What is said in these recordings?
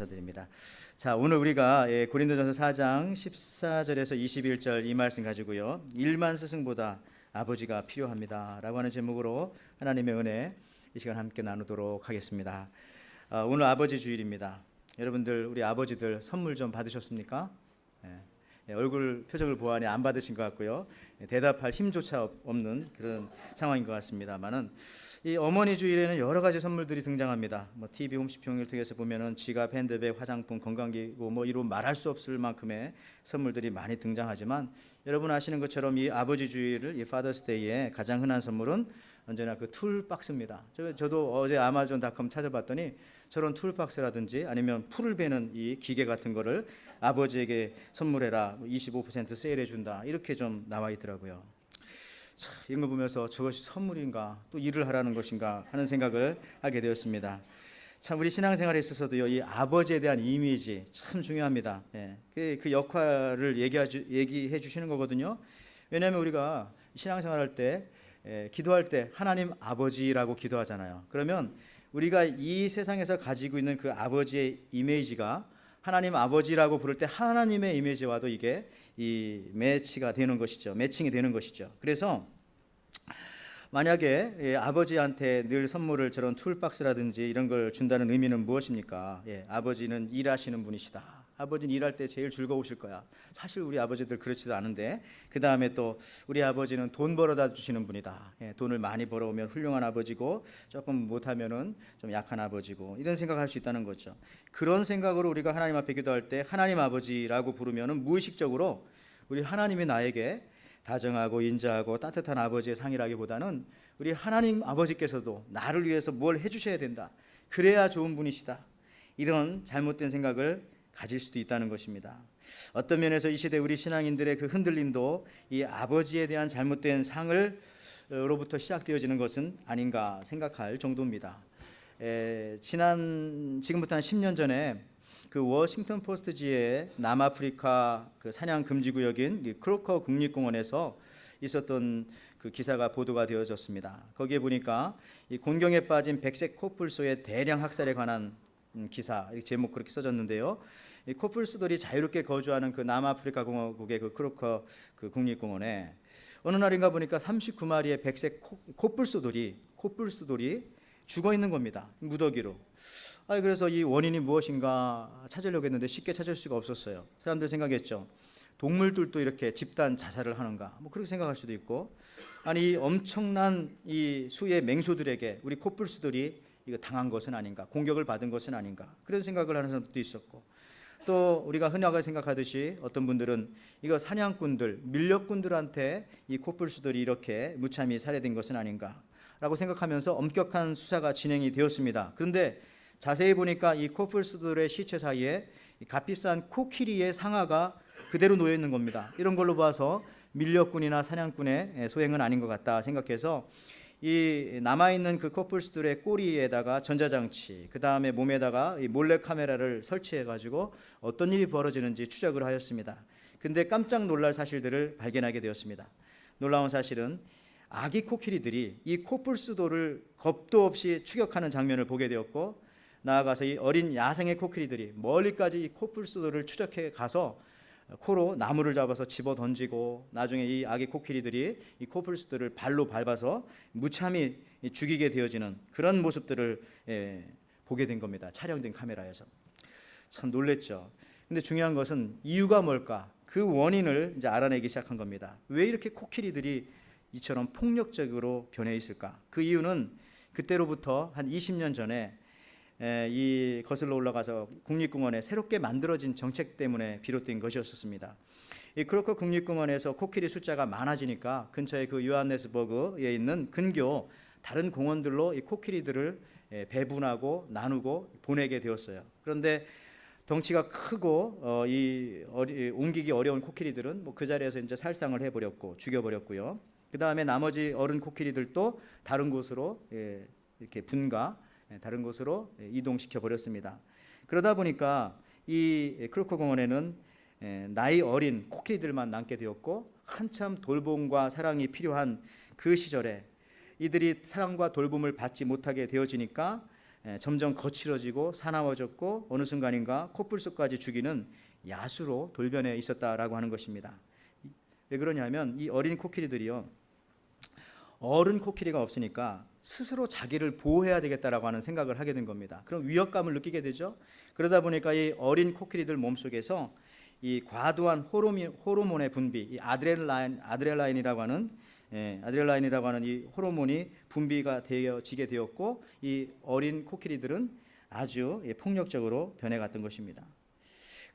드립니다. 자, 오늘 우리가 고린도전서 4장 14절에서 21절 이 말씀 가지고요. 일만 스승보다 아버지가 필요합니다 라고 하는 제목으로 하나님의 은혜 이 시간 함께 나누도록 하겠습니다. 오늘 아버지 주일입니다. 여러분들 우리 아버지들 선물 좀 받으셨습니까? 얼굴 표정을 보아하니 안 받으신 것 같고요. 대답할 힘조차 없는 그런 상황인 것 같습니다만은 이 어머니 주일에는 여러 가지 선물들이 등장합니다. TV 홈쇼핑을 통해서 보면은 지갑, 핸드백, 화장품, 건강기구 이로 말할 수 없을 만큼의 선물들이 많이 등장하지만 여러분 아시는 것처럼 이 아버지 주일을 이 파더스데이에 가장 흔한 선물은 언제나 그 툴박스입니다. 저도 어제 아마존닷컴 찾아봤더니 저런 툴박스라든지 아니면 풀을 베는 이 기계 같은 거를 아버지에게 선물해라 25% 세일해 준다 이렇게 좀 나와 있더라고요. 이런 거 보면서 저것이 선물인가 또 일을 하라는 것인가 하는 생각을 하게 되었습니다. 참 우리 신앙생활에 있어서도요, 이 아버지에 대한 이미지 참 중요합니다. 그 역할을 얘기해 주시는 거거든요. 왜냐하면 우리가 신앙생활할 때 기도할 때 하나님 아버지라고 기도하잖아요. 그러면 우리가 이 세상에서 가지고 있는 그 아버지의 이미지가 하나님 아버지라고 부를 때 하나님의 이미지와도 이게 이 매치가 되는 것이죠. 매칭이 되는 것이죠. 그래서 만약에 아버지한테 늘 선물을 저런 툴박스라든지 이런 걸 준다는 의미는 무엇입니까? 아버지는 일하시는 분이시다. 아버지는 일할 때 제일 즐거우실 거야. 사실 우리 아버지들 그렇지도 않은데 그 다음에 또 우리 아버지는 돈 벌어다 주시는 분이다. 돈을 많이 벌어오면 훌륭한 아버지고 조금 못하면은 좀 약한 아버지고 이런 생각할 수 있다는 거죠. 그런 생각으로 우리가 하나님 앞에 기도할 때 하나님 아버지라고 부르면은 무의식적으로 우리 하나님이 나에게 다정하고 인자하고 따뜻한 아버지의 상이라기보다는 우리 하나님 아버지께서도 나를 위해서 뭘 해주셔야 된다. 그래야 좋은 분이시다. 이런 잘못된 생각을 가질 수도 있다는 것입니다. 어떤 면에서 이 시대 우리 신앙인들의 그 흔들림도 이 아버지에 대한 잘못된 상을로부터 시작되어지는 것은 아닌가 생각할 정도입니다. 지금부터 한 10년 전에 그 워싱턴 포스트지의 남아프리카 그 사냥 금지 구역인 크로커 국립공원에서 있었던 그 기사가 보도가 되어졌습니다. 거기에 보니까 이 곤경에 빠진 백색 코뿔소의 대량 학살에 관한 기사, 제목 그렇게 써졌는데요. 이 코뿔소들이 자유롭게 거주하는 그 남아프리카 공화국의 그 크로커 그 국립공원에 어느 날인가 보니까 39마리의 백색 코뿔소들이 죽어 있는 겁니다. 무더기로. 그래서 이 원인이 무엇인가 찾으려고 했는데 쉽게 찾을 수가 없었어요. 사람들 생각했죠. 동물들도 이렇게 집단 자살을 하는가? 그렇게 생각할 수도 있고, 아니 이 엄청난 이 수의 맹수들에게 우리 코뿔소들이 이거 당한 것은 아닌가? 공격을 받은 것은 아닌가? 그런 생각을 하는 사람도 있었고, 또 우리가 흔하게 생각하듯이 어떤 분들은 이거 사냥꾼들, 밀렵꾼들한테 이 코뿔소들이 이렇게 무참히 살해된 것은 아닌가라고 생각하면서 엄격한 수사가 진행이 되었습니다. 그런데 자세히 보니까 이 코뿔소들의 시체 사이에 값비싼 코끼리의 상아가 그대로 놓여 있는 겁니다. 이런 걸로 봐서 밀렵꾼이나 사냥꾼의 소행은 아닌 것 같다 생각해서 이 남아있는 그 코뿔소들의 꼬리에다가 전자장치, 그 다음에 몸에다가 이 몰래 카메라를 설치해가지고 어떤 일이 벌어지는지 추적을 하였습니다. 근데 깜짝 놀랄 사실들을 발견하게 되었습니다. 놀라운 사실은 아기 코끼리들이 이 코뿔소들을 겁도 없이 추격하는 장면을 보게 되었고, 나아가서 이 어린 야생의 코끼리들이 멀리까지 이 코뿔소들을 추적해 가서 코로 나무를 잡아서 집어 던지고, 나중에 이 아기 코끼리들이 이 코뿔소들을 발로 밟아서 무참히 죽이게 되어지는 그런 모습들을 보게 된 겁니다. 촬영된 카메라에서. 참 놀랬죠. 근데 중요한 것은 이유가 뭘까? 그 원인을 이제 알아내기 시작한 겁니다. 왜 이렇게 코끼리들이 이처럼 폭력적으로 변해 있을까? 그 이유는 그때로부터 한 20년 전에 이 거슬러 올라가서 국립공원에 새롭게 만들어진 정책 때문에 비롯된 것이었습니다. 이 크로커 국립공원에서 코끼리 숫자가 많아지니까 근처에 그 요하네스버그에 있는 근교 다른 공원들로 이 코끼리들을 배분하고 나누고 보내게 되었어요. 그런데 덩치가 크고 옮기기 어려운 코끼리들은 그 자리에서 이제 살상을 해버렸고 죽여버렸고요. 그 다음에 나머지 어른 코끼리들도 다른 곳으로 이렇게 분가, 다른 곳으로 이동시켜 버렸습니다. 그러다 보니까 이 크로커 공원에는 나이 어린 코끼리들만 남게 되었고, 한참 돌봄과 사랑이 필요한 그 시절에 이들이 사랑과 돌봄을 받지 못하게 되어지니까 점점 거칠어지고 사나워졌고 어느 순간인가 코뿔소까지 죽이는 야수로 돌변해 있었다라고 하는 것입니다. 왜 그러냐면 이 어린 코끼리들이요, 어른 코끼리가 없으니까 스스로 자기를 보호해야 되겠다라고 하는 생각을 하게 된 겁니다. 그럼 위협감을 느끼게 되죠. 그러다 보니까 이 어린 코끼리들 몸속에서 이 과도한 호르몬의 분비, 이 아드레날린이라고 하는 이 호르몬이 분비가 되어지게 되었고, 이 어린 코끼리들은 아주 폭력적으로 변해갔던 것입니다.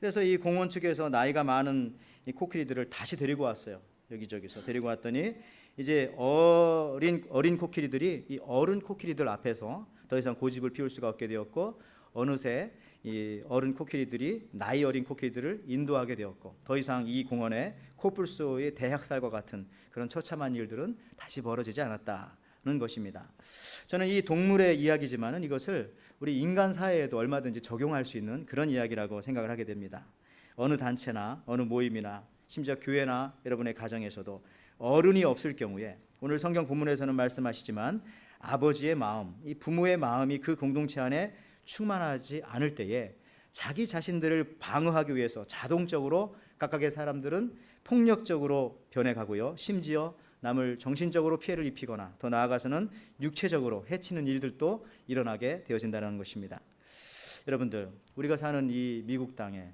그래서 이 공원 측에서 나이가 많은 이 코끼리들을 다시 데리고 왔어요. 여기저기서 데리고 왔더니 이제 어린 코끼리들이 이 어른 코끼리들 앞에서 더 이상 고집을 피울 수가 없게 되었고, 어느새 이 어른 코끼리들이 나이 어린 코끼리들을 인도하게 되었고, 더 이상 이 공원에 코뿔소의 대학살과 같은 그런 처참한 일들은 다시 벌어지지 않았다는 것입니다. 저는 이 동물의 이야기지만은 이것을 우리 인간 사회에도 얼마든지 적용할 수 있는 그런 이야기라고 생각을 하게 됩니다. 어느 단체나 어느 모임이나 심지어 교회나 여러분의 가정에서도 어른이 없을 경우에, 오늘 성경 본문에서는 말씀하시지만 아버지의 마음, 이 부모의 마음이 그 공동체 안에 충만하지 않을 때에 자기 자신들을 방어하기 위해서 자동적으로 각각의 사람들은 폭력적으로 변해가고요, 심지어 남을 정신적으로 피해를 입히거나 더 나아가서는 육체적으로 해치는 일들도 일어나게 되어진다는 것입니다. 여러분들, 우리가 사는 이 미국 땅에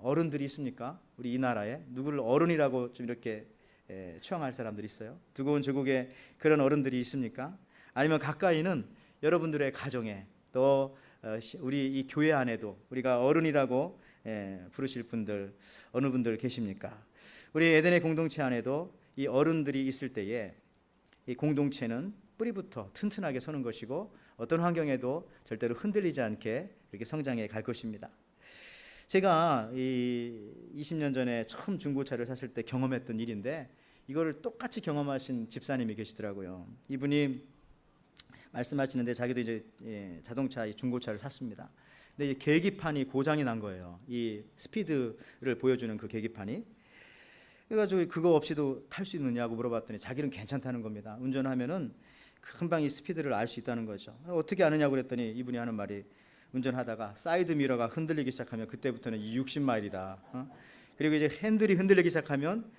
어른들이 있습니까? 우리 이 나라에 누구를 어른이라고 좀 이렇게 추앙할 사람들이 있어요? 두고 온 조국에 그런 어른들이 있습니까? 아니면 가까이는 여러분들의 가정에, 또 우리 이 교회 안에도 우리가 어른이라고 부르실 분들, 어느 분들 계십니까? 우리 에덴의 공동체 안에도 이 어른들이 있을 때에 이 공동체는 뿌리부터 튼튼하게 서는 것이고, 어떤 환경에도 절대로 흔들리지 않게 이렇게 성장해 갈 것입니다. 제가 이 20년 전에 처음 중고차를 샀을 때 경험했던 일인데, 이거를 똑같이 경험하신 집사님이 계시더라고요. 이분이 말씀하시는데 자기도 이제 자동차 중고차를 샀습니다. 근데 이 계기판이 고장이 난 거예요. 이 스피드를 보여주는 그 계기판이. 그래가지고 그거 없이도 탈 수 있느냐고 물어봤더니 자기는 괜찮다는 겁니다. 운전하면은 금방 이 스피드를 알 수 있다는 거죠. 어떻게 아느냐고 그랬더니 이분이 하는 말이, 운전하다가 사이드 미러가 흔들리기 시작하면 그때부터는 60마일이다. 그리고 이제 핸들이 흔들리기 시작하면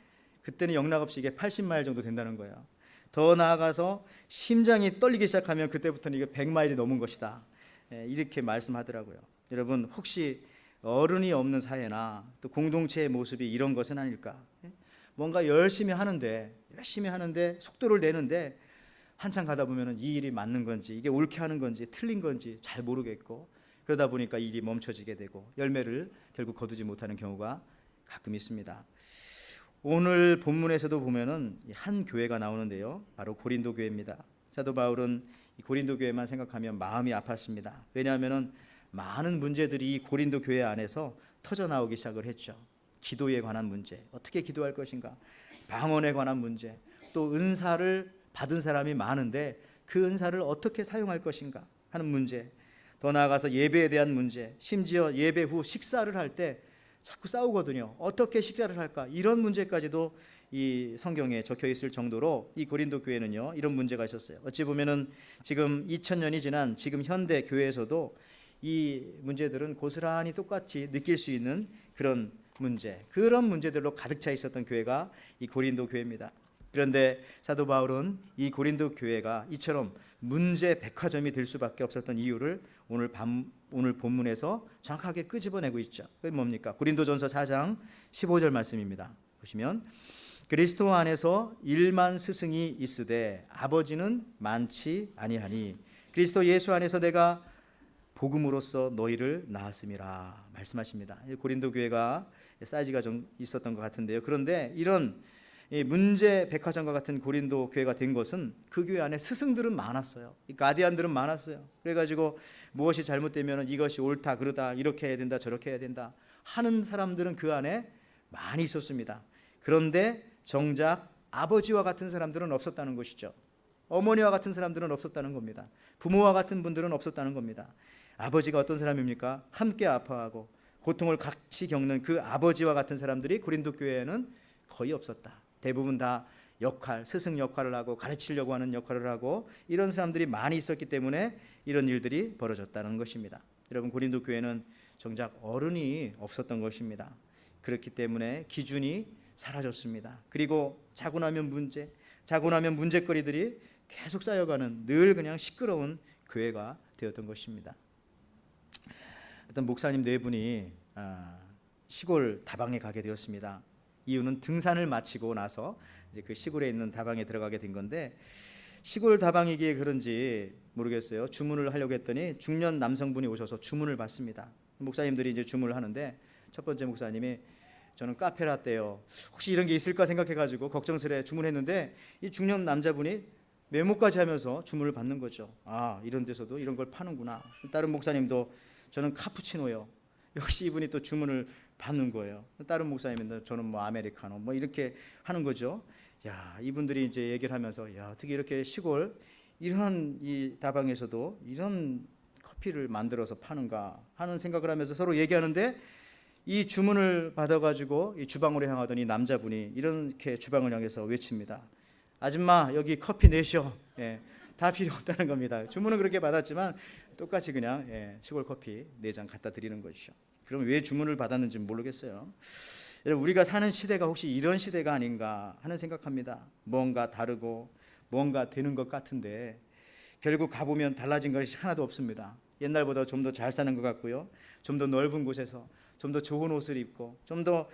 그때는 영락없이 이게 80마일 정도 된다는 거예요. 더 나아가서 심장이 떨리기 시작하면 그때부터는 이게 100마일이 넘은 것이다. 이렇게 말씀하더라고요. 여러분, 혹시 어른이 없는 사회나 또 공동체의 모습이 이런 것은 아닐까? 뭔가 열심히 하는데 속도를 내는데 한참 가다 보면은 이 일이 맞는 건지, 이게 옳게 하는 건지 틀린 건지 잘 모르겠고, 그러다 보니까 일이 멈춰지게 되고 열매를 결국 거두지 못하는 경우가 가끔 있습니다. 오늘 본문에서도 보면은 한 교회가 나오는데요, 바로 고린도 교회입니다. 사도 바울은 이 고린도 교회만 생각하면 마음이 아팠습니다. 왜냐하면은 많은 문제들이 이 고린도 교회 안에서 터져 나오기 시작을 했죠. 기도에 관한 문제, 어떻게 기도할 것인가, 방언에 관한 문제, 또 은사를 받은 사람이 많은데 그 은사를 어떻게 사용할 것인가 하는 문제, 더 나아가서 예배에 대한 문제, 심지어 예배 후 식사를 할 때 자꾸 싸우거든요. 어떻게 식사를 할까, 이런 문제까지도 이 성경에 적혀 있을 정도로 이 고린도 교회는요, 이런 문제가 있었어요. 어찌 보면은 지금 2000년이 지난 지금 현대 교회에서도 이 문제들은 고스란히 똑같이 느낄 수 있는 그런 문제들로 가득 차 있었던 교회가 이 고린도 교회입니다. 그런데 사도 바울은 이 고린도 교회가 이처럼 문제 백화점이 될 수밖에 없었던 이유를 오늘 본문에서 정확하게 끄집어내고 있죠. 그게 뭡니까? 고린도전서 4장 15절 말씀입니다. 보시면, 그리스도 안에서 1만 스승이 있으되 아버지는 많지 아니하니 그리스도 예수 안에서 내가 복음으로써 너희를 낳았음이라 말씀하십니다. 고린도 교회가 사이즈가 좀 있었던 것 같은데요. 그런데 이런 문제 백화점과 같은 고린도 교회가 된 것은 그 교회 안에 스승들은 많았어요. 가디안들은 많았어요. 그래가지고 무엇이 잘못되면 이것이 옳다 그르다, 이렇게 해야 된다 저렇게 해야 된다 하는 사람들은 그 안에 많이 있었습니다. 그런데 정작 아버지와 같은 사람들은 없었다는 것이죠. 어머니와 같은 사람들은 없었다는 겁니다. 부모와 같은 분들은 없었다는 겁니다. 아버지가 어떤 사람입니까? 함께 아파하고 고통을 같이 겪는 그 아버지와 같은 사람들이 고린도 교회에는 거의 없었다. 대부분 다 역할, 스승 역할을 하고 가르치려고 하는 역할을 하고 이런 사람들이 많이 있었기 때문에 이런 일들이 벌어졌다는 것입니다. 여러분, 고린도 교회는 정작 어른이 없었던 것입니다. 그렇기 때문에 기준이 사라졌습니다. 그리고 자고 나면 문제거리들이 계속 쌓여가는 늘 그냥 시끄러운 교회가 되었던 것입니다. 어떤 목사님 네 분이 시골 다방에 가게 되었습니다. 이유는 등산을 마치고 나서 이제 그 시골에 있는 다방에 들어가게 된 건데, 시골 다방이기에 그런지 모르겠어요. 주문을 하려고 했더니 중년 남성분이 오셔서 주문을 받습니다. 목사님들이 이제 주문을 하는데 첫 번째 목사님이 저는 카페라떼요. 혹시 이런 게 있을까 생각해가지고 걱정스레 주문했는데 이 중년 남자분이 메모까지 하면서 주문을 받는 거죠. 아, 이런 데서도 이런 걸 파는구나. 다른 목사님도 저는 카푸치노요. 역시 이분이 또 주문을 받는 거예요. 다른 목사님은 저는 뭐 아메리카노 뭐 이렇게 하는 거죠. 야, 이분들이 이제 얘기를 하면서 야, 어떻게 이렇게 시골 이런 이 다방에서도 이런 커피를 만들어서 파는가 하는 생각을 하면서 서로 얘기하는데, 이 주문을 받아가지고 이 주방으로 향하더니 남자분이 이렇게 주방을 향해서 외칩니다. 아줌마, 여기 커피 내셔. 예, 다 필요 없다는 겁니다. 주문은 그렇게 받았지만 똑같이 그냥 시골 커피 4잔 갖다 드리는 것이죠. 그럼 왜 주문을 받았는지 모르겠어요. 여러분, 우리가 사는 시대가 혹시 이런 시대가 아닌가 하는 생각합니다. 뭔가 다르고 뭔가 되는 것 같은데 결국 가보면 달라진 것이 하나도 없습니다. 옛날보다 좀 더 잘 사는 것 같고요, 좀 더 넓은 곳에서 좀 더 좋은 옷을 입고 좀 더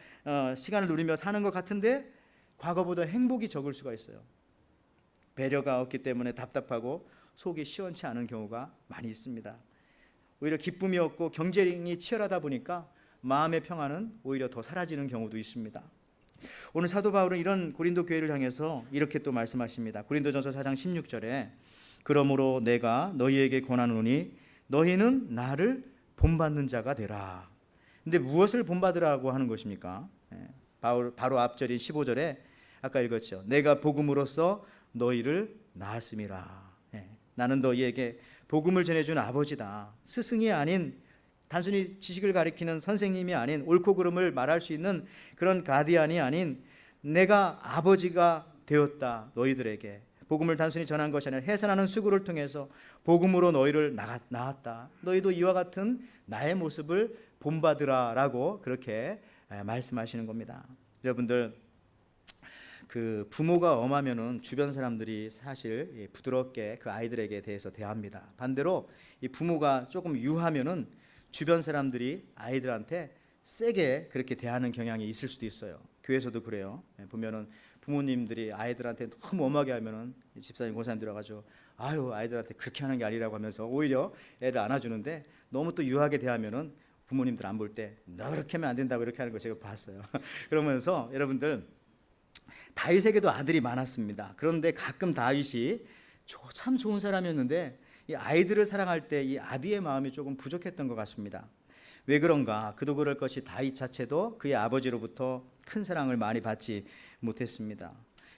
시간을 누리며 사는 것 같은데 과거보다 행복이 적을 수가 있어요. 배려가 없기 때문에 답답하고 속이 시원치 않은 경우가 많이 있습니다. 오히려 기쁨이 없고 경쟁이 치열하다 보니까 마음의 평안은 오히려 더 사라지는 경우도 있습니다. 오늘 사도 바울은 이런 고린도 교회를 향해서 이렇게 또 말씀하십니다. 고린도전서 4장 16절에 그러므로 내가 너희에게 권하노니 너희는 나를 본받는 자가 되라. 근데 무엇을 본받으라고 하는 것입니까? 바로 앞절인 15절에 아까 읽었죠. 내가 복음으로써 너희를 낳았음이라. 나는 너희에게 복음을 전해준 아버지다. 스승이 아닌, 단순히 지식을 가리키는 선생님이 아닌, 옳고 그름을 말할 수 있는 그런 가디안이 아닌 내가 아버지가 되었다. 너희들에게 복음을 단순히 전한 것이 아니라 해산하는 수고를 통해서 복음으로 너희를 낳았다. 너희도 이와 같은 나의 모습을 본받으라라고 그렇게 말씀하시는 겁니다. 여러분들, 그 부모가 엄하면은 주변 사람들이 사실 부드럽게 그 아이들에게 대해서 대합니다. 반대로 이 부모가 조금 유하면은 주변 사람들이 아이들한테 세게 그렇게 대하는 경향이 있을 수도 있어요. 교회에서도 그래요. 보면은 부모님들이 아이들한테 너무 엄하게 하면은 집사님, 권사님 들어가죠. 아유, 아이들한테 그렇게 하는 게 아니라고 하면서 오히려 애를 안아주는데, 너무 또 유하게 대하면은 부모님들 안 볼 때 너 그렇게 하면 안 된다고 이렇게 하는 거 제가 봤어요. 그러면서 여러분들, 다윗에게도 아들이 많았습니다. 그런데 가끔 다윗이 참 좋은 사람이었는데 이 아이들을 사랑할 때 이 아비의 마음이 조금 부족했던 것 같습니다. 왜 그런가? 그도 그럴 것이 다윗 자체도 그의 아버지로부터 큰 사랑을 많이 받지 못했습니다.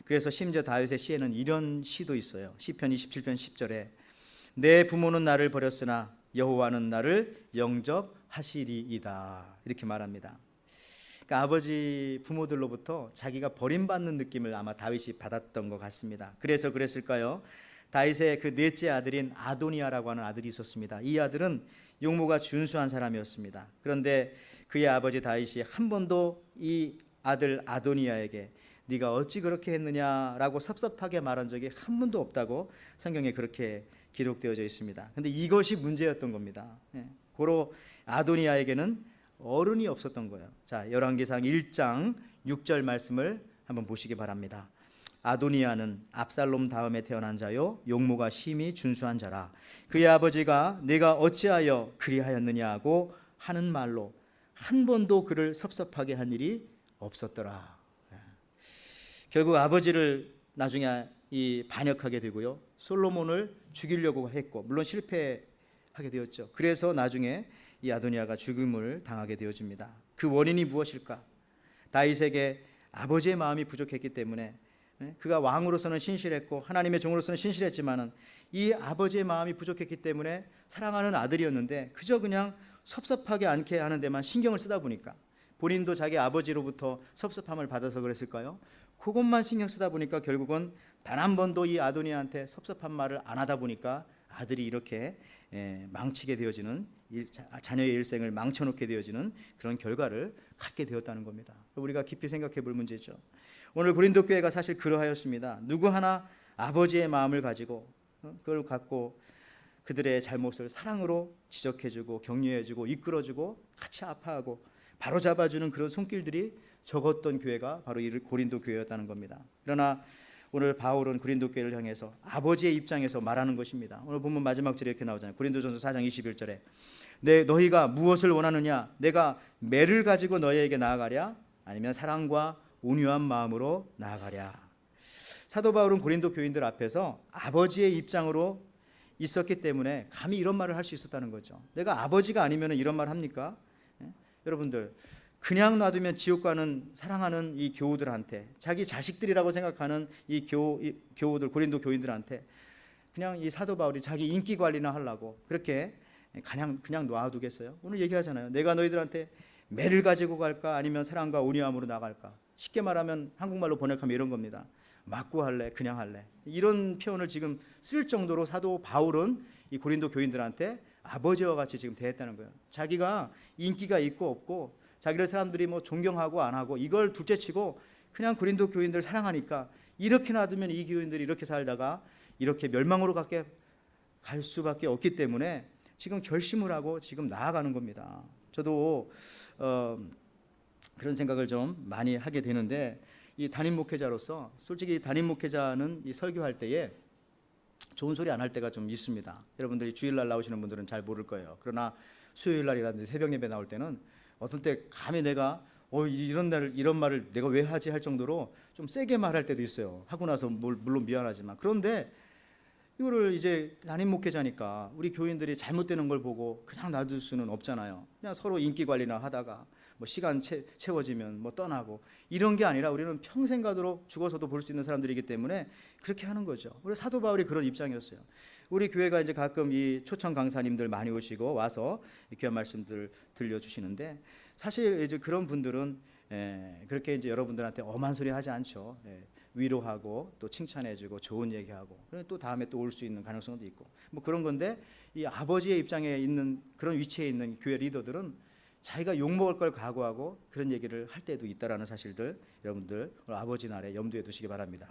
그래서 심지어 다윗의 시에는 이런 시도 있어요. 시편 27편 10절에 내 부모는 나를 버렸으나 여호와는 나를 영접하시리이다. 이렇게 말합니다. 그러니까 아버지 부모들로부터 자기가 버림받는 느낌을 아마 다윗이 받았던 것 같습니다. 그래서 그랬을까요? 다윗의 그 넷째 아들인 아도니아라고 하는 아들이 있었습니다. 이 아들은 용모가 준수한 사람이었습니다. 그런데 그의 아버지 다윗이 한 번도 이 아들 아도니아에게 네가 어찌 그렇게 했느냐라고 섭섭하게 말한 적이 한 번도 없다고 성경에 그렇게 기록되어져 있습니다. 근데 이것이 문제였던 겁니다. 고로 아도니아에게는 어른이 없었던 거예요. 자, 열왕기상 1장 6절 말씀을 한번 보시기 바랍니다. 아도니아는 압살롬 다음에 태어난 자요 용모가 심히 준수한 자라. 그의 아버지가 내가 어찌하여 그리하였느냐고 하는 말로 한 번도 그를 섭섭하게 한 일이 없었더라. 결국 아버지를 나중에 반역하게 되고요, 솔로몬을 죽이려고 했고 물론 실패하게 되었죠. 그래서 나중에 이 아도니아가 죽음을 당하게 되어집니다. 그 원인이 무엇일까? 다윗에게 아버지의 마음이 부족했기 때문에, 그가 왕으로서는 신실했고 하나님의 종으로서는 신실했지만은 이 아버지의 마음이 부족했기 때문에 사랑하는 아들이었는데 그저 그냥 섭섭하게 않게 하는 데만 신경을 쓰다 보니까 본인도 자기 아버지로부터 섭섭함을 받아서 그랬을까요? 그것만 신경 쓰다 보니까 결국은 단 한 번도 이 아도니아한테 섭섭한 말을 안 하다 보니까 아들이 이렇게 망치게 되어지는, 자녀의 일생을 망쳐놓게 되어지는 그런 결과를 갖게 되었다는 겁니다. 우리가 깊이 생각해 볼 문제죠. 오늘 고린도 교회가 사실 그러하였습니다. 누구 하나 아버지의 마음을 가지고 그걸 갖고 그들의 잘못을 사랑으로 지적해주고 격려해주고 이끌어주고 같이 아파하고 바로잡아주는 그런 손길들이 적었던 교회가 바로 이 고린도 교회였다는 겁니다. 그러나 오늘 바울은 고린도 교회를 향해서 아버지의 입장에서 말하는 것입니다. 오늘 보면 마지막 절에 이렇게 나오잖아요. 고린도전서 4장 21절에 너희가 무엇을 원하느냐? 내가 매를 가지고 너희에게 나아가랴? 아니면 사랑과 온유한 마음으로 나아가랴? 사도 바울은 고린도 교인들 앞에서 아버지의 입장으로 있었기 때문에 감히 이런 말을 할 수 있었다는 거죠. 내가 아버지가 아니면 이런 말 합니까? 여러분들, 그냥 놔두면 지옥 가는 사랑하는 이 교우들한테, 자기 자식들이라고 생각하는 이 교우들, 고린도 교인들한테 그냥 이 사도 바울이 자기 인기 관리나 하려고 그렇게 그냥 놔두겠어요? 오늘 얘기하잖아요. 내가 너희들한테 매를 가지고 갈까? 아니면 사랑과 온유함으로 나갈까? 쉽게 말하면 한국말로 번역하면 이런 겁니다. 맞고 할래? 그냥 할래? 이런 표현을 지금 쓸 정도로 사도 바울은 이 고린도 교인들한테 아버지와 같이 지금 대했다는 거예요. 자기가 인기가 있고 없고, 자기를 사람들이 뭐 존경하고 안 하고 이걸 둘째치고 그냥 고린도 교인들 사랑하니까 이렇게 놔두면 이 교인들이 이렇게 살다가 이렇게 멸망으로 갈 수밖에 없기 때문에 지금 결심을 하고 지금 나아가는 겁니다. 저도 그런 생각을 좀 많이 하게 되는데, 이 담임 목회자로서 솔직히 담임 목회자는 이 설교할 때에 좋은 소리 안 할 때가 좀 있습니다. 여러분들이 주일날 나오시는 분들은 잘 모를 거예요. 그러나 수요일날이라든지 새벽 예배 나올 때는 어떤 때 감히 내가 이런 말을 내가 왜 하지 할 정도로 좀 세게 말할 때도 있어요. 하고 나서 물론 미안하지만. 그런데 이거를 이제 담임 목회자니까 우리 교인들이 잘못되는 걸 보고 그냥 놔둘 수는 없잖아요. 그냥 서로 인기 관리나 하다가 뭐 시간 채워지면 뭐 떠나고 이런 게 아니라 우리는 평생 가도록 죽어서도 볼 수 있는 사람들이기 때문에 그렇게 하는 거죠. 우리 사도 바울이 그런 입장이었어요. 우리 교회가 이제 가끔 이 초청 강사님들 많이 오시고 와서 귀한 말씀들 들려주시는데, 사실 이제 그런 분들은 그렇게 이제 여러분들한테 엄한 소리 하지 않죠. 위로하고 또 칭찬해주고 좋은 얘기하고, 또 다음에 또 올 수 있는 가능성도 있고 뭐 그런 건데, 이 아버지의 입장에 있는 그런 위치에 있는 교회 리더들은 자기가 욕먹을 걸 각오하고 그런 얘기를 할 때도 있다라는 사실들 여러분들 오늘 아버지 날에 염두에 두시기 바랍니다.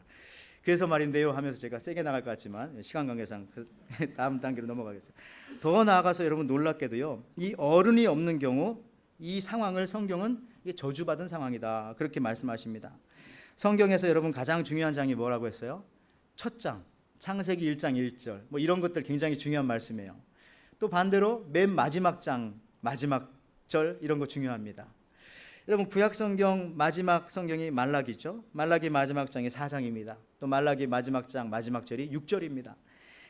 그래서 말인데요 하면서 제가 세게 나갈 것 같지만 시간 관계상 다음 단계로 넘어가겠습니다. 더 나아가서 여러분 놀랍게도요, 이 어른이 없는 경우 이 상황을 성경은 저주받은 상황이다 그렇게 말씀하십니다. 성경에서 여러분 가장 중요한 장이 뭐라고 했어요? 첫 장, 창세기 1장 1절 뭐 이런 것들 굉장히 중요한 말씀이에요. 또 반대로 맨 마지막 장 마지막 절 이런 거 중요합니다. 여러분 구약 성경 마지막 성경이 말라기죠. 말라기 마지막 장이 4장입니다. 또 말라기 마지막 장 마지막 절이 6절입니다.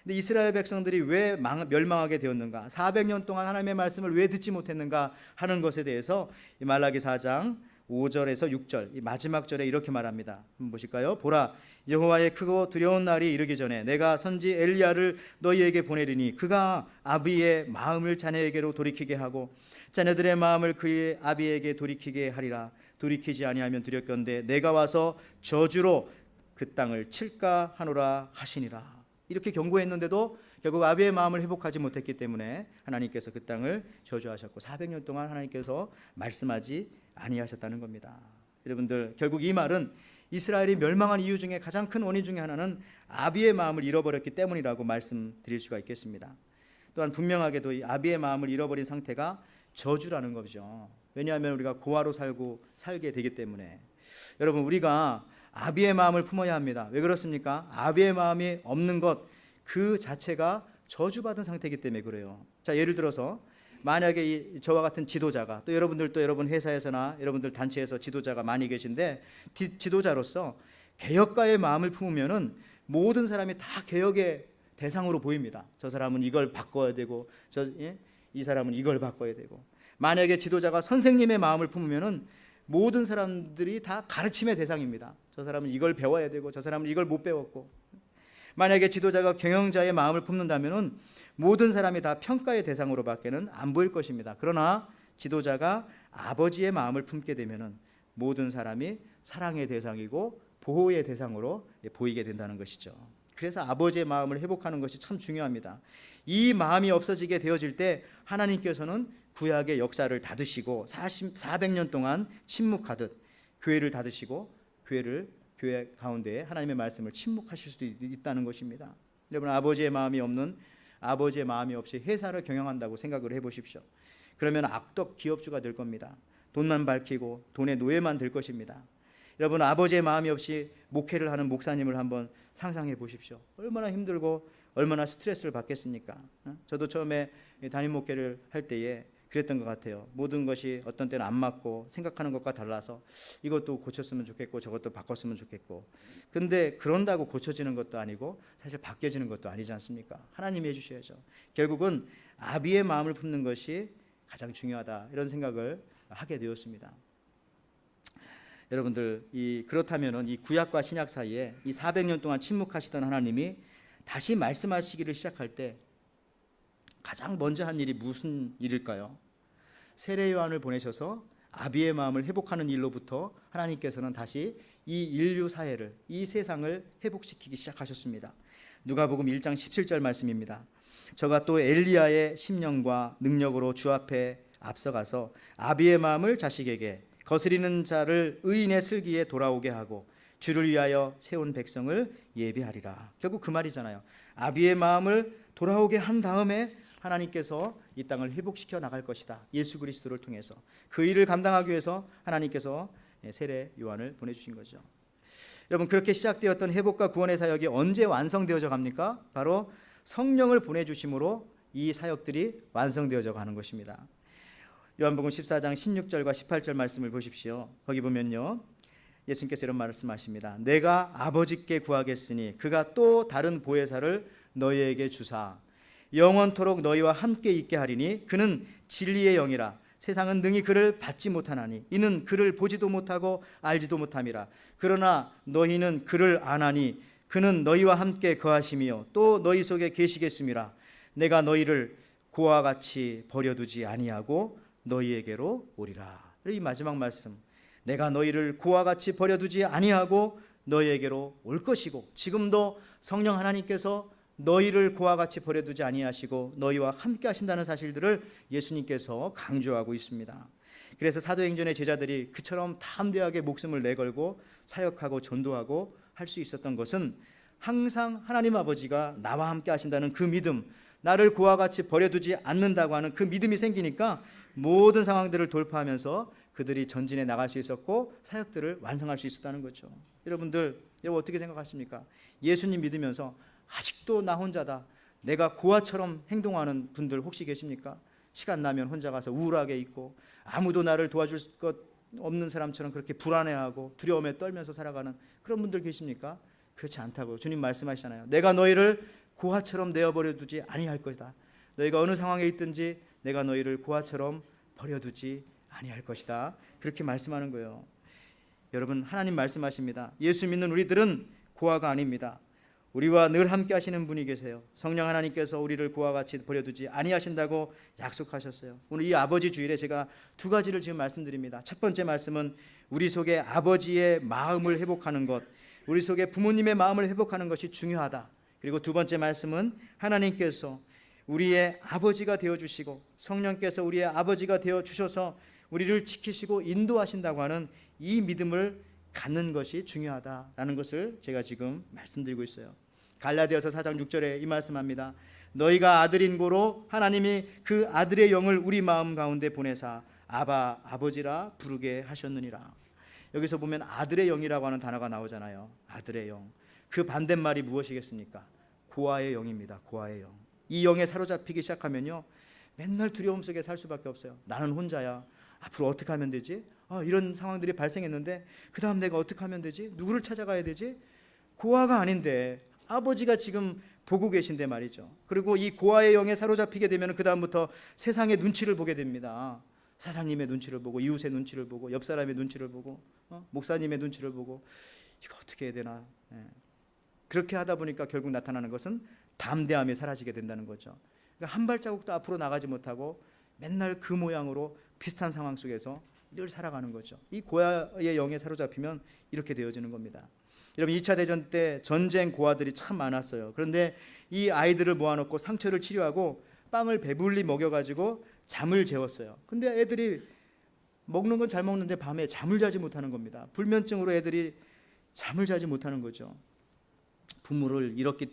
근데 이스라엘 백성들이 왜 멸망하게 되었는가, 400년 동안 하나님의 말씀을 왜 듣지 못했는가 하는 것에 대해서 이 말라기 4장 5절에서 6절 이 마지막 절에 이렇게 말합니다. 한번 보실까요? 보라, 여호와의 크고 두려운 날이 이르기 전에 내가 선지 엘리야를 너희에게 보내리니 그가 아비의 마음을 자녀에게로 돌이키게 하고 자녀들의 마음을 그의 아비에게 돌이키게 하리라. 돌이키지 아니하면 두렵건대 내가 와서 저주로 그 땅을 칠까 하노라 하시니라. 이렇게 경고했는데도 결국 아비의 마음을 회복하지 못했기 때문에 하나님께서 그 땅을 저주하셨고 400년 동안 하나님께서 말씀하지 아니하셨다는 겁니다. 여러분들, 결국 이 말은 이스라엘이 멸망한 이유 중에 가장 큰 원인 중에 하나는 아비의 마음을 잃어버렸기 때문이라고 말씀드릴 수가 있겠습니다. 또한 분명하게도 이 아비의 마음을 잃어버린 상태가 저주라는 거죠. 왜냐하면 우리가 고아로 살게 되기 때문에. 여러분, 우리가 아비의 마음을 품어야 합니다. 왜 그렇습니까? 아비의 마음이 없는 것 그 자체가 저주받은 상태이기 때문에 그래요. 자, 예를 들어서 만약에 저와 같은 지도자가, 또 여러분들도 여러분 회사에서나 여러분들 단체에서 지도자가 많이 계신데, 지도자로서 개혁가의 마음을 품으면은 모든 사람이 다 개혁의 대상으로 보입니다. 저 사람은 이걸 바꿔야 되고, 이 사람은 이걸 바꿔야 되고. 만약에 지도자가 선생님의 마음을 품으면은 모든 사람들이 다 가르침의 대상입니다. 저 사람은 이걸 배워야 되고, 저 사람은 이걸 못 배웠고. 만약에 지도자가 경영자의 마음을 품는다면은 모든 사람이 다 평가의 대상으로밖에는 안 보일 것입니다. 그러나 지도자가 아버지의 마음을 품게 되면은 모든 사람이 사랑의 대상이고 보호의 대상으로 보이게 된다는 것이죠. 그래서 아버지의 마음을 회복하는 것이 참 중요합니다. 이 마음이 없어지게 되어질 때 하나님께서는 구약의 역사를 닫으시고 400년 동안 침묵하듯 교회를 닫으시고 교회 가운데에 하나님의 말씀을 침묵하실 수도 있다는 것입니다. 여러분, 아버지의 마음이 없이 회사를 경영한다고 생각을 해보십시오. 그러면 악덕 기업주가 될 겁니다. 돈만 밝히고 돈의 노예만 될 것입니다. 여러분, 아버지의 마음이 없이 목회를 하는 목사님을 한번 상상해 보십시오. 얼마나 힘들고 얼마나 스트레스를 받겠습니까? 저도 처음에 담임 목회를 할 때에 그랬던 것 같아요. 모든 것이 어떤 때는 안 맞고 생각하는 것과 달라서 이것도 고쳤으면 좋겠고 저것도 바꿨으면 좋겠고, 근데 그런다고 고쳐지는 것도 아니고 사실 바뀌어지는 것도 아니지 않습니까? 하나님이 해주셔야죠. 결국은 아비의 마음을 품는 것이 가장 중요하다, 이런 생각을 하게 되었습니다. 여러분들, 그렇다면은 이 구약과 신약 사이에 이 400년 동안 침묵하시던 하나님이 다시 말씀하시기를 시작할 때 가장 먼저 한 일이 무슨 일일까요? 세례 요한을 보내셔서 아비의 마음을 회복하는 일로부터 하나님께서는 다시 이 인류 사회를, 이 세상을 회복시키기 시작하셨습니다. 누가복음 1장 17절 말씀입니다. 저가 또 엘리야의 심령과 능력으로 주 앞에 앞서가서 아비의 마음을 자식에게, 거스리는 자를 의인의 슬기에 돌아오게 하고 주를 위하여 세운 백성을 예비하리라. 결국 그 말이잖아요. 아비의 마음을 돌아오게 한 다음에 하나님께서 이 땅을 회복시켜 나갈 것이다. 예수 그리스도를 통해서 그 일을 감당하기 위해서 하나님께서 세례 요한을 보내주신 거죠. 여러분, 그렇게 시작되었던 회복과 구원의 사역이 언제 완성되어져 갑니까? 바로 성령을 보내주심으로 이 사역들이 완성되어져 가는 것입니다. 요한복음 14장 16절과 18절 말씀을 보십시오. 거기 보면요, 예수님께서 이런 말씀하십니다. 내가 아버지께 구하겠으니 그가 또 다른 보혜사를 너희에게 주사 영원토록 너희와 함께 있게 하리니 그는 진리의 영이라. 세상은 능히 그를 받지 못하나니 이는 그를 보지도 못하고 알지도 못함이라. 그러나 너희는 그를 아나니 그는 너희와 함께 거하시며 또 너희 속에 계시겠음이라. 내가 너희를 고와 같이 버려두지 아니하고 너희에게로 오리라. 이 마지막 말씀, 내가 너희를 고와 같이 버려두지 아니하고 너희에게로 올 것이고, 지금도 성령 하나님께서 너희를 고와 같이 버려두지 아니하시고 너희와 함께 하신다는 사실들을 예수님께서 강조하고 있습니다. 그래서 사도행전의 제자들이 그처럼 담대하게 목숨을 내걸고 사역하고 전도하고 할 수 있었던 것은 항상 하나님 아버지가 나와 함께 하신다는 그 믿음, 나를 고와 같이 버려두지 않는다고 하는 그 믿음이 생기니까 모든 상황들을 돌파하면서 그들이 전진해 나갈 수 있었고 사역들을 완성할 수 있었다는 거죠. 여러분 어떻게 생각하십니까? 예수님 믿으면서 아직도 나 혼자다, 내가 고아처럼 행동하는 분들 혹시 계십니까? 시간 나면 혼자 가서 우울하게 있고 아무도 나를 도와줄 것 없는 사람처럼 그렇게 불안해하고 두려움에 떨면서 살아가는 그런 분들 계십니까? 그렇지 않다고 주님 말씀하시잖아요. 내가 너희를 고아처럼 내어버려 두지 아니할 것이다. 너희가 어느 상황에 있든지 내가 너희를 고아처럼 버려두지 아니할 것이다. 그렇게 말씀하는 거예요. 여러분, 하나님 말씀하십니다. 예수 믿는 우리들은 고아가 아닙니다. 우리와 늘 함께 하시는 분이 계세요. 성령 하나님께서 우리를 고아와 같이 버려두지 아니하신다고 약속하셨어요. 오늘 이 아버지 주일에 제가 두 가지를 지금 말씀드립니다. 첫 번째 말씀은 우리 속에 아버지의 마음을 회복하는 것, 우리 속에 부모님의 마음을 회복하는 것이 중요하다. 그리고 두 번째 말씀은 하나님께서 우리의 아버지가 되어주시고 성령께서 우리의 아버지가 되어주셔서 우리를 지키시고 인도하신다고 하는 이 믿음을 갖는 것이 중요하다라는 것을 제가 지금 말씀드리고 있어요. 갈라디아서 4장 6절에 이 말씀합니다. 너희가 아들인 고로 하나님이 그 아들의 영을 우리 마음 가운데 보내사 아바 아버지라 부르게 하셨느니라. 여기서 보면 아들의 영이라고 하는 단어가 나오잖아요. 아들의 영. 그 반대말이 무엇이겠습니까? 고아의 영입니다. 고아의 영. 이 영에 사로잡히기 시작하면요, 맨날 두려움 속에 살 수밖에 없어요. 나는 혼자야. 앞으로 어떻게 하면 되지? 이런 상황들이 발생했는데 그 다음 내가 어떻게 하면 되지? 누구를 찾아가야 되지? 고아가 아닌데 아버지가 지금 보고 계신데 말이죠. 그리고 이 고아의 영에 사로잡히게 되면 그 다음부터 세상의 눈치를 보게 됩니다. 사장님의 눈치를 보고, 이웃의 눈치를 보고, 옆 사람의 눈치를 보고, 목사님의 눈치를 보고, 이거 어떻게 해야 되나. 그렇게 하다 보니까 결국 나타나는 것은 담대함이 사라지게 된다는 거죠. 그러니까 한 발자국도 앞으로 나가지 못하고 맨날 그 모양으로 비슷한 상황 속에서 늘 살아가는 거죠. 이 고아의 영에 사로잡히면 이렇게 되어지는 겁니다. 여러분 2차 대전 때 전쟁 고아들이 참 많았어요. 그런데 이 아이들을 모아놓고 상처를 치료하고 빵을 배불리 먹여가지고 잠을 재웠어요. 근데 애들이 먹는 건 잘 먹는데 밤에 잠을 자지 못하는 겁니다. 불면증으로 애들이 잠을 자지 못하는 거죠. 부모를 잃었기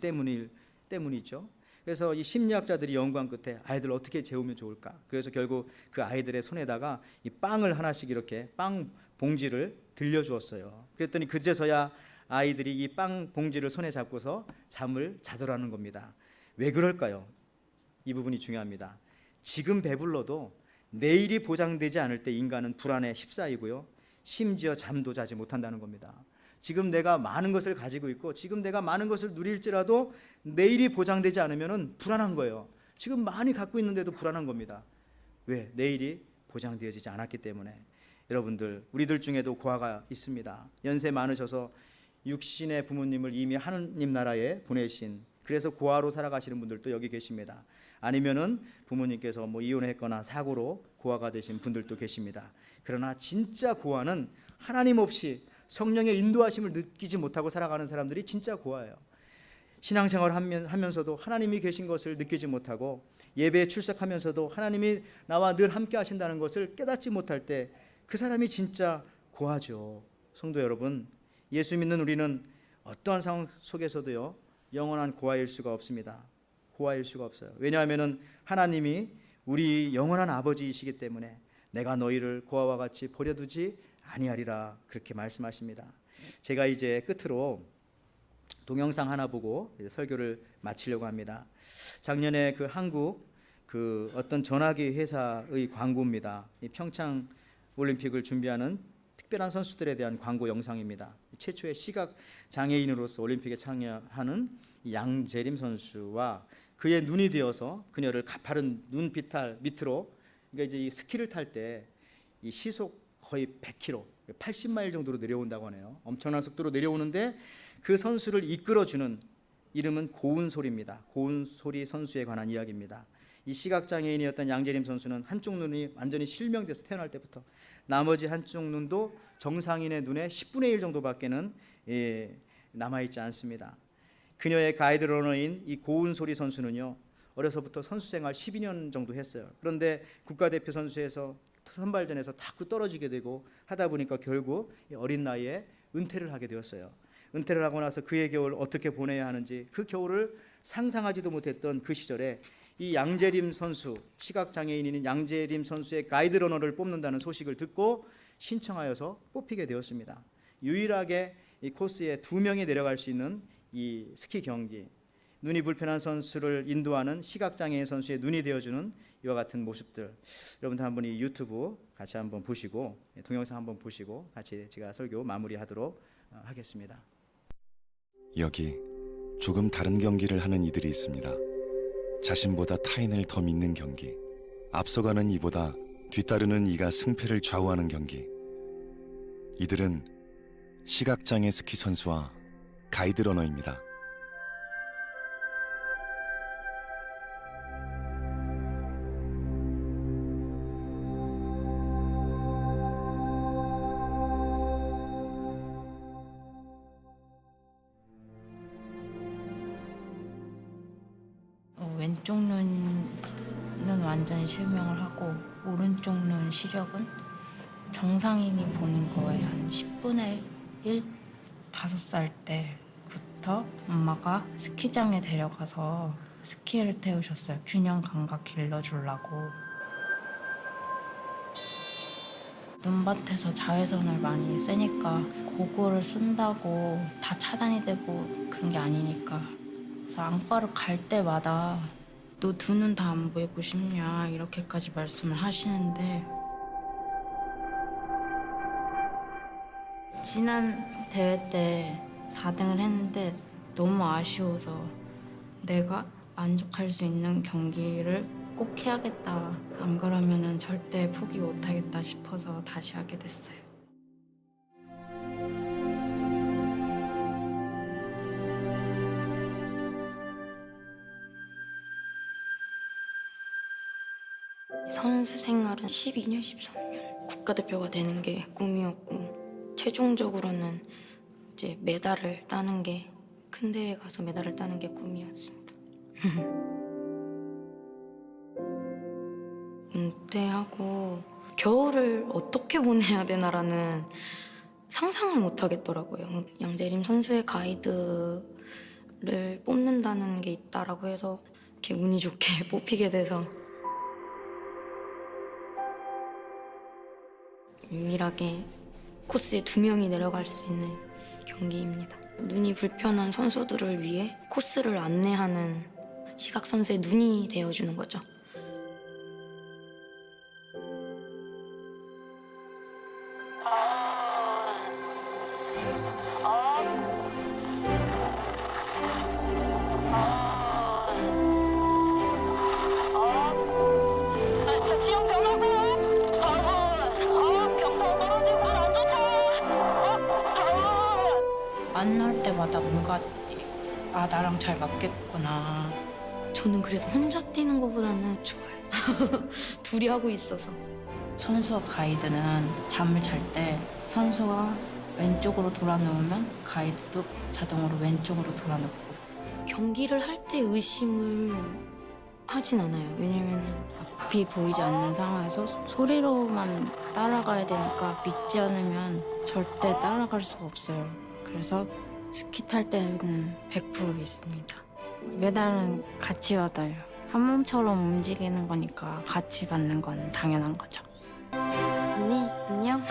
때문이죠. 그래서 이 심리학자들이 연구한 끝에 아이들 어떻게 재우면 좋을까? 그래서 결국 그 아이들의 손에다가 이 빵을 하나씩 이렇게 빵 봉지를 들려주었어요. 그랬더니 그제서야 아이들이 이 빵 봉지를 손에 잡고서 잠을 자더라는 겁니다. 왜 그럴까요? 이 부분이 중요합니다. 지금 배불러도 내일이 보장되지 않을 때 인간은 불안에 휩싸이고요. 심지어 잠도 자지 못한다는 겁니다. 지금 내가 많은 것을 가지고 있고 지금 내가 많은 것을 누릴지라도 내일이 보장되지 않으면 불안한 거예요. 지금 많이 갖고 있는데도 불안한 겁니다. 왜? 내일이 보장되어지지 않았기 때문에. 여러분들, 우리들 중에도 고아가 있습니다. 연세 많으셔서 육신의 부모님을 이미 하느님 나라에 보내신, 그래서 고아로 살아가시는 분들도 여기 계십니다. 아니면은 부모님께서 이혼했거나 사고로 고아가 되신 분들도 계십니다. 그러나 진짜 고아는 하나님 없이 성령의 인도하심을 느끼지 못하고 살아가는 사람들이 진짜 고아예요. 신앙생활 하면서도 하나님이 계신 것을 느끼지 못하고 예배에 출석하면서도 하나님이 나와 늘 함께 하신다는 것을 깨닫지 못할 때 그 사람이 진짜 고아죠. 성도 여러분, 예수 믿는 우리는 어떠한 상황 속에서도요 영원한 고아일 수가 없습니다. 고아일 수가 없어요. 왜냐하면 하나님이 우리 영원한 아버지이시기 때문에 내가 너희를 고아와 같이 버려두지 아니하리라 그렇게 말씀하십니다. 제가 이제 끝으로 동영상 하나 보고 설교를 마치려고 합니다. 작년에 그 한국 그 어떤 전화기 회사의 광고입니다. 이 평창 올림픽을 준비하는 특별한 선수들에 대한 광고 영상입니다. 최초의 시각 장애인으로서 올림픽에 참여하는 양재림 선수와 그의 눈이 되어서 그녀를 가파른 눈 비탈 밑으로, 그러니까 이제 이 스키를 탈 때 이 시속 거의 100km, 80마일 정도로 내려온다고 하네요. 엄청난 속도로 내려오는데 그 선수를 이끌어주는 이름은 고운솔입니다. 고운솔이 선수에 관한 이야기입니다. 이 시각장애인이었던 양재림 선수는 한쪽 눈이 완전히 실명돼서 태어날 때부터 나머지 한쪽 눈도 정상인의 눈의 10분의 1 정도밖에는 남아있지 않습니다. 그녀의 가이드러너인 이 고운솔이 선수는요 어려서부터 선수 생활 12년 정도 했어요. 그런데 국가대표 선수에서 선발전에서 자꾸 떨어지게 되고 하다 보니까 결국 어린 나이에 은퇴를 하게 되었어요. 은퇴를 하고 나서 그의 겨울을 어떻게 보내야 하는지, 그 겨울을 상상하지도 못했던 그 시절에 이 양재림 선수, 시각장애인인 양재림 선수의 가이드러너를 뽑는다는 소식을 듣고 신청하여서 뽑히게 되었습니다. 유일하게 이 코스에 2명이 내려갈 수 있는 이 스키 경기, 눈이 불편한 선수를 인도하는 시각장애인 선수의 눈이 되어주는 이와 같은 모습들, 여러분들 한번 이 유튜브 같이 한번 보시고 동영상 한번 보시고 같이 제가 설교 마무리하도록 하겠습니다. 여기 조금 다른 경기를 하는 이들이 있습니다. 자신보다 타인을 더 믿는 경기, 앞서가는 이보다 뒤따르는 이가 승패를 좌우하는 경기. 이들은 시각장애 스키 선수와 가이드 러너입니다. 왼쪽 눈은 완전 실명을 하고 오른쪽 눈 시력은 정상인이 보는 거에 한 10분의 1? 5살 때부터 엄마가 스키장에 데려가서 스키를 태우셨어요. 균형 감각 길러주려고. 눈밭에서 자외선을 많이 쐬니까 고글을 쓴다고 다 차단이 되고 그런 게 아니니까. 그래서 안과를 갈 때마다 너 두 눈 다 안 보이고 싶냐 이렇게까지 말씀을 하시는데, 지난 대회 때 4등을 했는데 너무 아쉬워서 내가 만족할 수 있는 경기를 꼭 해야겠다, 안 그러면은 절대 포기 못하겠다 싶어서 다시 하게 됐어요. 선수 생활은 12년, 13년 국가대표가 되는 게 꿈이었고, 최종적으로는 이제 메달을 따는 게, 큰 대회 가서 메달을 따는 게 꿈이었습니다. 은퇴하고 겨울을 어떻게 보내야 되나라는 상상을 못 하겠더라고요. 양재림 선수의 가이드를 뽑는다는 게 있다라고 해서 이렇게 운이 좋게 뽑히게 돼서 유일하게 코스에 2명이 내려갈 수 있는 경기입니다. 눈이 불편한 선수들을 위해 코스를 안내하는 시각 선수의 눈이 되어주는 거죠. 만날 때마다 뭔가 나랑 잘 맞겠구나. 저는 그래서 혼자 뛰는 것보다는 좋아요. 둘이 하고 있어서. 선수와 가이드는 잠을 잘 때 선수가 왼쪽으로 돌아 누우면 가이드도 자동으로 왼쪽으로 돌아 눕고. 경기를 할 때 의심을 하진 않아요. 왜냐면 앞이 보이지 않는 상황에서 소리로만 따라가야 되니까 믿지 않으면 절대 따라갈 수가 없어요. 그래서 스키 탈 때는 100% 믿습니다. 메달은 같이 받아요. 한 몸처럼 움직이는 거니까 같이 받는 건 당연한 거죠. 언니 안녕.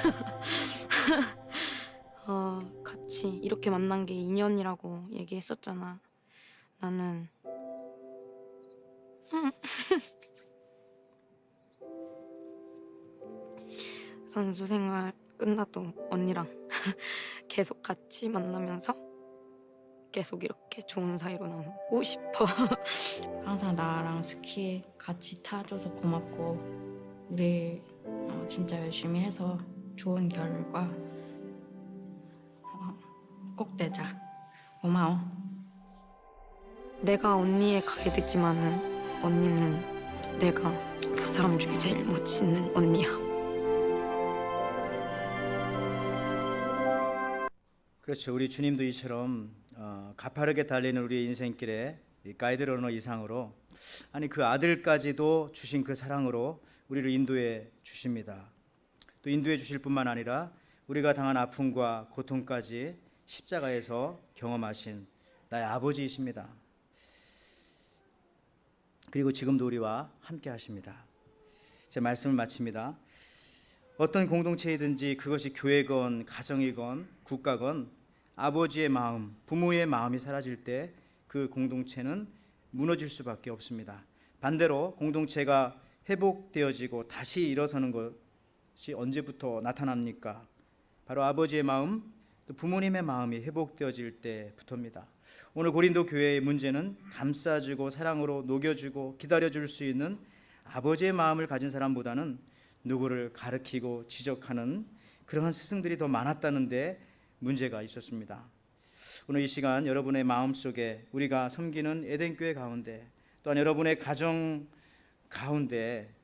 같이 이렇게 만난 게 인연이라고 얘기했었잖아. 나는 선수 생활 끝나도 언니랑 계속 같이 만나면서 계속 이렇게 좋은 사이로 남고 싶어. 항상 나랑 스키 같이 타줘서 고맙고 우리 진짜 열심히 해서 좋은 결과 꼭 내자. 고마워. 내가 언니의 가이드지만은 언니는 내가 본 사람 중에 제일 멋있는 언니야. 그렇죠. 우리 주님도 이처럼 가파르게 달리는 우리의 인생길에 이 가이드 러너 이상으로 아니 그 아들까지도 주신 그 사랑으로 우리를 인도해 주십니다. 또 인도해 주실 뿐만 아니라 우리가 당한 아픔과 고통까지 십자가에서 경험하신 나의 아버지이십니다. 그리고 지금도 우리와 함께 하십니다. 제 말씀을 마칩니다. 어떤 공동체이든지 그것이 교회건 가정이건 국가건 아버지의 마음, 부모의 마음이 사라질 때 그 공동체는 무너질 수밖에 없습니다. 반대로 공동체가 회복되어지고 다시 일어서는 것이 언제부터 나타납니까? 바로 아버지의 마음, 또 부모님의 마음이 회복되어질 때부터입니다. 오늘 고린도 교회의 문제는 감싸주고 사랑으로 녹여주고 기다려줄 수 있는 아버지의 마음을 가진 사람보다는 누구를 가르치고 지적하는 그러한 스승들이 더 많았다는 데 문제가 있었습니다. 오늘 이 시간 여러분의 마음속에 우리가 섬기는 에덴교회 가운데 또한 여러분의 가정 가운데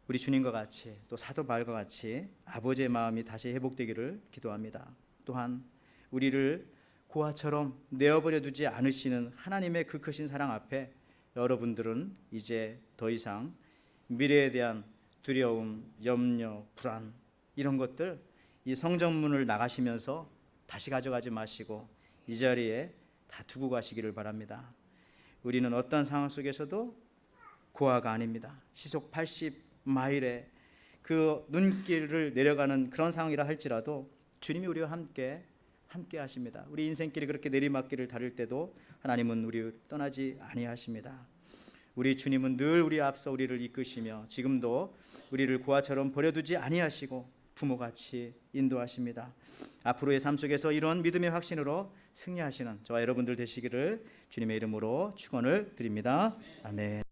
우리 주님과 같이 또 사도 바울과 같이 아버지의 마음이 다시 회복되기를 기도합니다. 또한 우리를 고아처럼 내어버려 두지 않으시는 하나님의 그 크신 사랑 앞에 여러분들은 이제 더 이상 미래에 대한 두려움, 염려, 불안 이런 것들 이 성전문을 나가시면서 다시 가져가지 마시고 이 자리에 다 두고 가시기를 바랍니다. 우리는 어떤 상황 속에서도 고아가 아닙니다. 시속 80마일의 그 눈길을 내려가는 그런 상황이라 할지라도 주님이 우리와 함께 하십니다. 우리 인생길이 그렇게 내리막길을 다를 때도 하나님은 우리를 떠나지 아니하십니다. 우리 주님은 늘 우리 앞서 우리를 이끄시며 지금도 우리를 고아처럼 버려두지 아니하시고 부모같이 인도하십니다. 앞으로의 삶 속에서 이런 믿음의 확신으로 승리하시는 저와 여러분들 되시기를 주님의 이름으로 축원을 드립니다. 아멘.